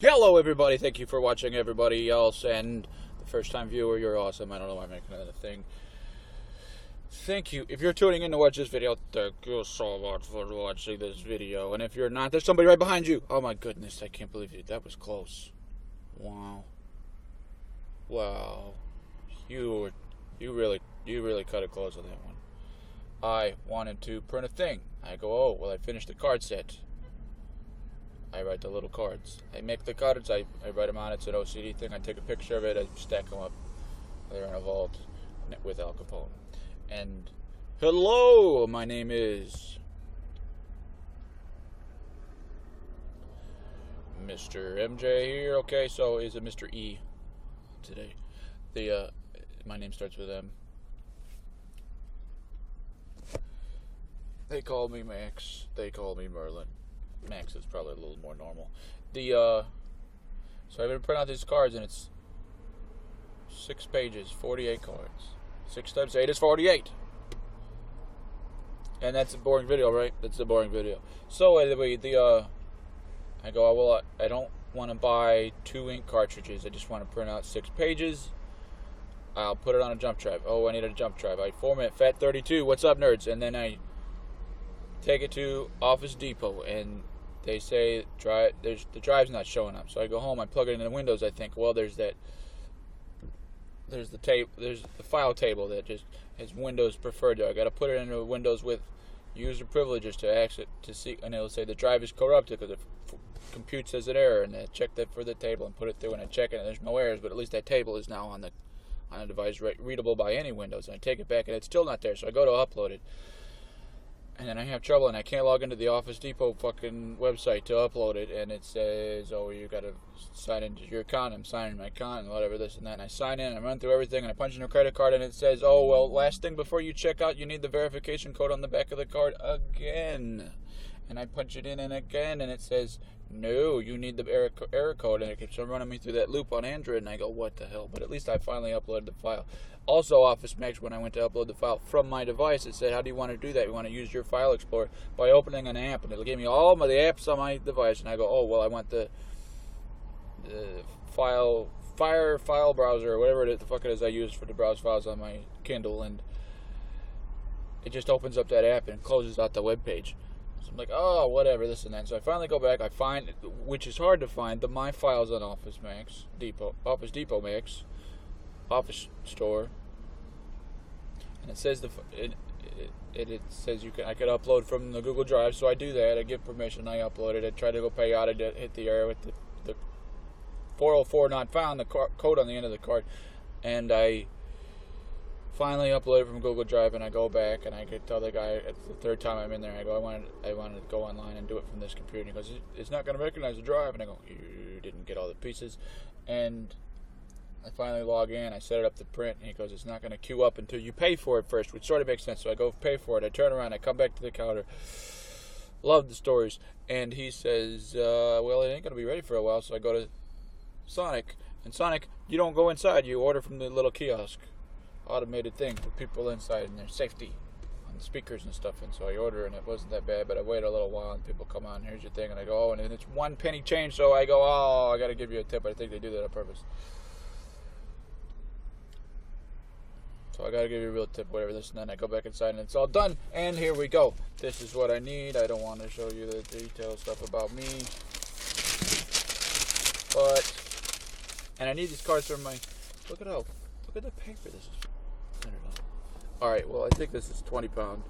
Hello, everybody. Thank you for watching, everybody else. And the first-time viewer, you're awesome. I don't know why I'm making another thing. Thank you. If you're tuning in to watch this video, thank you so much for watching this video. And if you're not, there's somebody right behind you. Oh, my goodness. I can't believe it. That was close. Wow. Wow. You really cut it close on that one. I wanted to print a thing. I go, oh, well, I finished the card set. I write the little cards. I make the cards, I write them on. It's an OCD thing. I take a picture of it, I stack them up. They're in a vault with Al Capone. And hello, my name is Mr. MJ here. Okay, so is it Mr. E today? My name starts with M. They call me Max. They call me Merlin. Max is probably a little more normal. So I'm going to print out these cards, and it's 6 pages, 48 cards. 6 times 8 is 48. And that's a boring video, right? That's a boring video. So anyway, I go, oh, well, I don't want to buy 2 ink cartridges. I just want to print out 6 pages. I'll put it on a jump drive. Oh, I need a jump drive. I format FAT32. What's up, nerds? And then I take it to Office Depot, and they say the drive's not showing up. So I go home, I plug it into Windows. I think, well, there's the file table that just has Windows preferred. I got to put it into Windows with user privileges to access to see, and it'll say the drive is corrupted because it computes as an error. And I check that for the table and put it through, and I check it, and there's no errors. But at least that table is now on a device readable by any Windows. And I take it back, and it's still not there. So I go to upload it. And then I have trouble, and I can't log into the Office Depot fucking website to upload it, and it says, oh, you gotta sign into your account. I'm signing my account, and whatever, this and that, and I sign in, and I run through everything, and I punch in a credit card, and it says, oh, well, last thing before you check out, you need the verification code on the back of the card again. And I punch it in, and again, and it says, no, you need the error code, and it keeps on running me through that loop on Android, and I go, what the hell? But at least I finally uploaded the file. Also, Office Max, when I went to upload the file from my device, it said, how do you want to do that? You want to use your File Explorer by opening an app, and it'll give me all the apps on my device, and I go, oh, well, I want the file browser, or whatever the fuck it is I use for to browse files on my Kindle, and it just opens up that app and closes out the web page. So I'm like, oh, whatever, this and that. So I finally go back. I find, which is hard to find, My Files on Office Depot Max, Office Store, and it says it says I could upload from the Google Drive. So I do that. I give permission. I upload it. I try to go pay out. I hit the error with the 404 not found, the code on the end of the card, and I finally upload it from Google Drive, and I go back, and I could tell the guy at the third time I'm in there, I go, I wanted to go online and do it from this computer. And he goes, it's not going to recognize the drive. And I go, you didn't get all the pieces. And I finally log in, I set it up to print, and he goes, it's not going to queue up until you pay for it first, which sort of makes sense. So I go pay for it, I turn around, I come back to the counter. Love the stories. And he says, well, it ain't going to be ready for a while. So I go to Sonic, and Sonic, you don't go inside, you order from the little kiosk. Automated thing for people inside and their safety on the speakers and stuff. And so I order, and it wasn't that bad, but I wait a little while, and people come on, here's your thing, and I go, oh, and it's 1 penny change. So I go, oh, I got to give you a tip. I think they do that on purpose. So I got to give you a real tip, whatever, this and then. I go back inside, and it's all done, and here we go. This is what I need. I don't want to show you the detailed stuff about me, and I need these cards from look at the paper this is. Alright, well, I think this is 20 pound.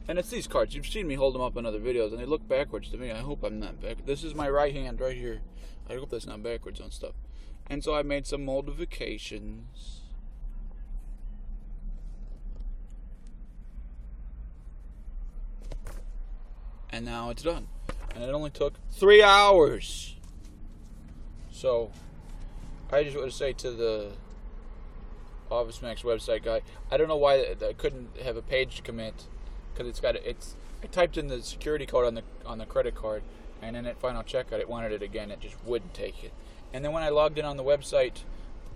And it's these cards. You've seen me hold them up in other videos, and they look backwards to me. I hope I'm not back. This is my right hand right here. I hope that's not backwards on stuff. And so I made some modifications. And now it's done. And it only took 3 hours. So I just want to say to the Office Max website guy, I don't know why I couldn't have a page commit, because I typed in the security code on the credit card, and then at final checkout it wanted it again. It just wouldn't take it. And then when I logged in on the website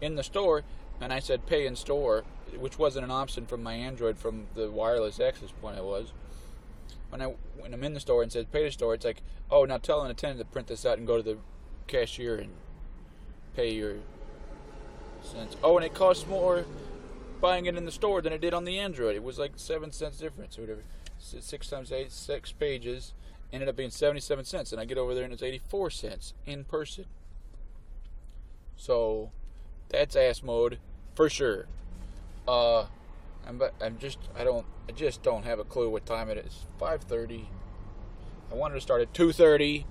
in the store, and I said pay in store, which wasn't an option from my Android, from the wireless access point when I'm in the store and says pay the store, it's like, oh, now tell an attendant to print this out and go to the cashier and pay your cents. Oh, and it costs more buying it in the store than it did on the Android. It was like 7 cents difference or whatever. 6 times 8, 6 pages, ended up being 77 cents, and I get over there and it's 84 cents in person. So that's ass mode for sure. I just don't have a clue what time it is. 5:30. I wanted to start at 2:30.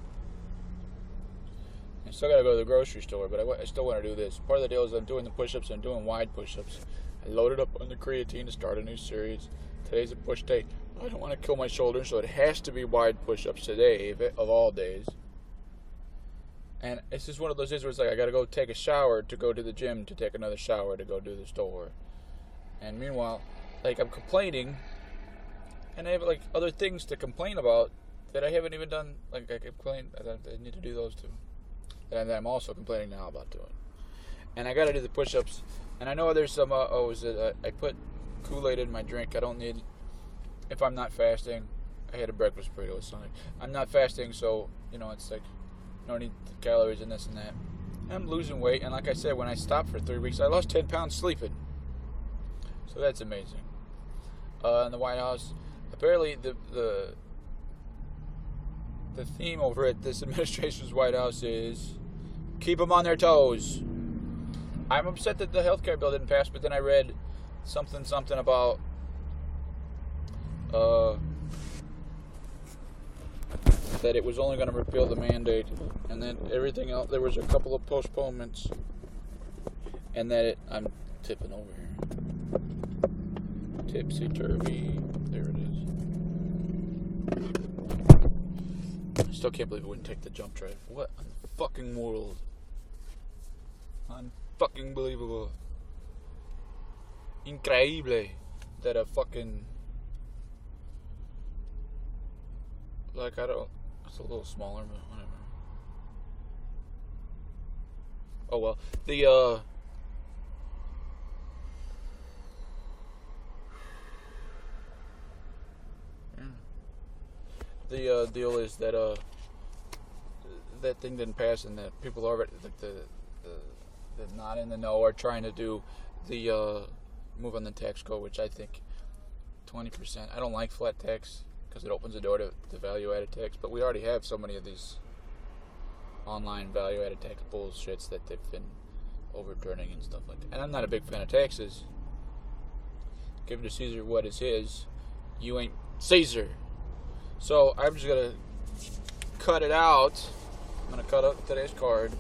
I still gotta go to the grocery store, but I still want to do this. Part of the deal is I'm doing the push-ups. I'm doing wide push-ups. I loaded up on the creatine to start a new series. Today's a push day. I don't want to kill my shoulders, so it has to be wide push-ups today, of all days. And it's just one of those days where it's like I gotta go take a shower to go to the gym, to take another shower to go to the store. And meanwhile, like, I'm complaining, and I have like other things to complain about that I haven't even done. Like, I complain, I need to do those too. And I'm also complaining now about doing. And I got to do the push-ups. And I know there's some, I put Kool-Aid in my drink. I don't need, if I'm not fasting, I had a breakfast burrito with something. I'm not fasting, so, it's like, no need the calories and this and that. And I'm losing weight. And like I said, when I stopped for 3 weeks, I lost 10 pounds sleeping. So that's amazing. In the White House, apparently the theme over at this administration's White House is keep them on their toes. I'm upset that the healthcare bill didn't pass, but then I read something about that it was only going to repeal the mandate, and then everything else, there was a couple of postponements, and that I'm tipping over here. Tipsy-turvy. There it is. I still can't believe it wouldn't take the jump drive. What in the fucking world? Unfucking believable. Increíble. That a fucking... Like, it's a little smaller, but whatever. Oh well. The deal is that that thing didn't pass, and that people already, like the not in the know, are trying to do the move on the tax code, which I think 20%. I don't like flat tax because it opens the door to value-added tax, but we already have so many of these online value-added tax bullshits that they've been overturning and stuff like that. And I'm not a big fan of taxes. Give to Caesar what is his. You ain't Caesar. So I'm just going to cut it out. I'm going to cut out today's card.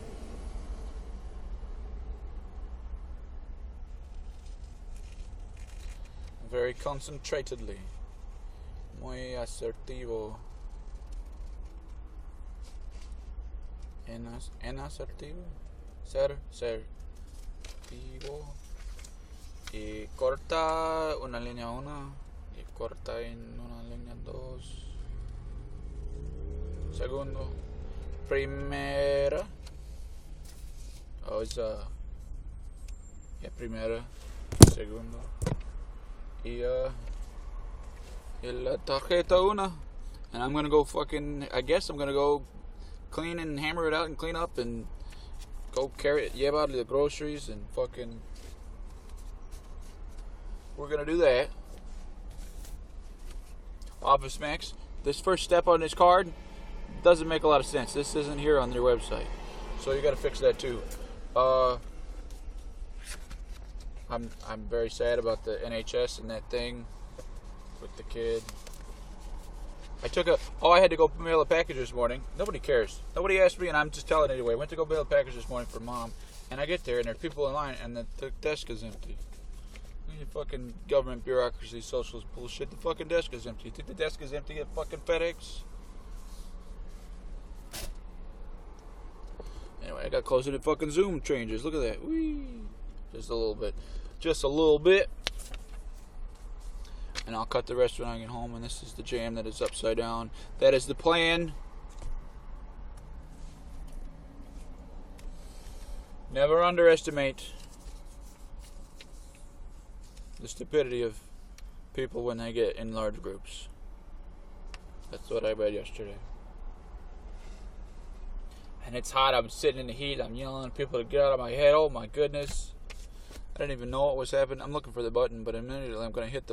Very concentratedly. Muy asertivo. En asertivo. Asertivo. Y corta una línea 1. Y corta en una línea 2. Segundo, primera. Oh, it's primera, segundo. Y la tarjeta una. And I'm gonna go go clean and hammer it out and clean up and go carry it, llevar the groceries and fucking. We're gonna do that. Office Max. This first step on this card doesn't make a lot of sense. This isn't here on their website, so you got to fix that too. I'm very sad about the NHS and that thing with the kid. I had to go mail a package this morning. Nobody cares. Nobody asked me, and I'm just telling it anyway. I went to go mail a package this morning for Mom, and I get there and there are people in line, and the desk is empty. You fucking government bureaucracy, socialist bullshit. The fucking desk is empty. You think the desk is empty at fucking FedEx? Anyway, I got closer to fucking Zoom changes. Look at that. Whee! Just a little bit. Just a little bit. And I'll cut the rest when I get home. And this is the jam that is upside down. That is the plan. Never underestimate the stupidity of people when they get in large groups. That's what I read yesterday. And it's hot. I'm sitting in the heat. I'm yelling at people to get out of my head. Oh my goodness. I didn't even know what was happening. I'm looking for the button, but immediately I'm going to hit the